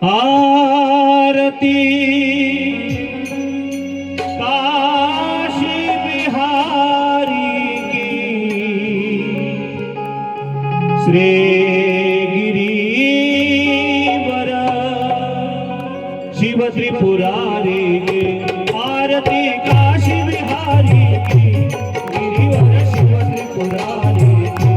आरती काशी बिहारी की श्री गिरीवर शिव त्रिपुरारी की आरती काशी बिहारी की गिरीवर शिव त्रिपुरारी की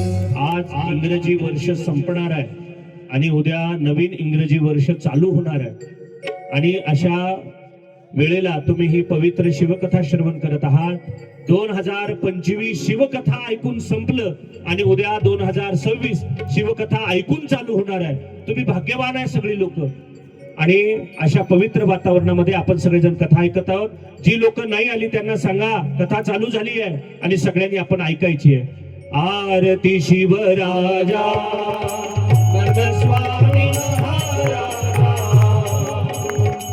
इंग्रजी वर्ष संपणार आहे आणि उद्या नवीन इंग्रजी वर्ष चालू होणार आहे आणि अशा वेळेला तुम्ही ही पवित्र शिवकथा श्रवण करत आहात. 2025 शिवकथा ऐकून संपलं आणि उद्या 2026 शिवकथा ऐकून चालू होणार आहे. तुम्ही भाग्यवान आहे सगळी लोक आणि अशा पवित्र वातावरणामध्ये आपण सगळेजण कथा ऐकत आहोत. जी लोक नाही आली त्यांना सांगा कथा चालू झाली आहे आणि सगळ्यांनी आपण ऐकायची आहे. आरती शिवराजा परमस्वामी महाराजा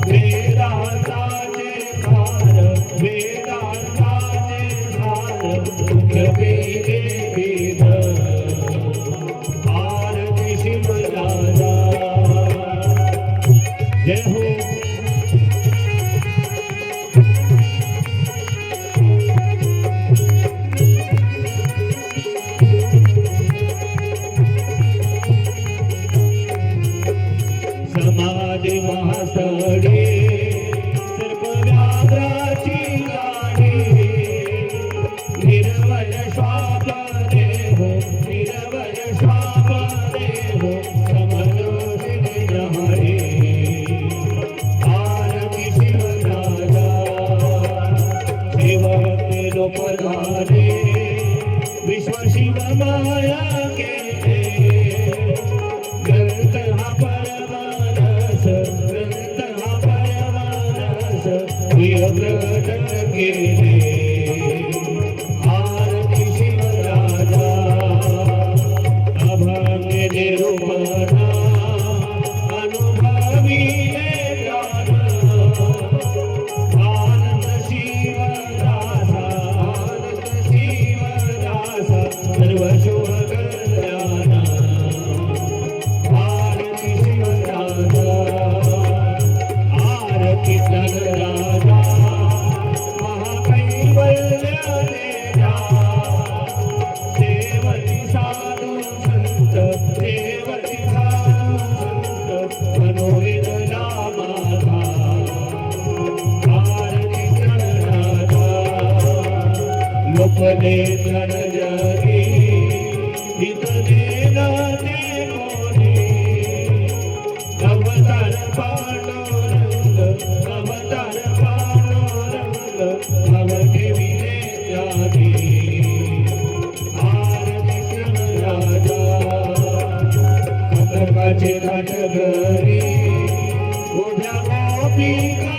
वेदांताचे सार वेदांताचे सार मुख्य वेदे वेद आरती शिवराजा जय हो. समाधी महासडे सर्पव्याघ्राची गाडी निर्वय श्वाप देहो निर्वय श्वाप देहो समदोषिणी जहरे आरती शिवराजा शिव केलो पधारे विश्व शिव माया के ग्रंथ हा परमानस ग्रंथ हा परमानस विप्रकट केले आरती शिवराजा अभंग निरूपणा अनुभवी आपले जन जगी हित देना ते कोणी अवतार पांडुरंग अवतार पांडुरंग अवघे त्यागी आरती श्रम राजा पत्रकाचे घाट घरी उभ्या गोपी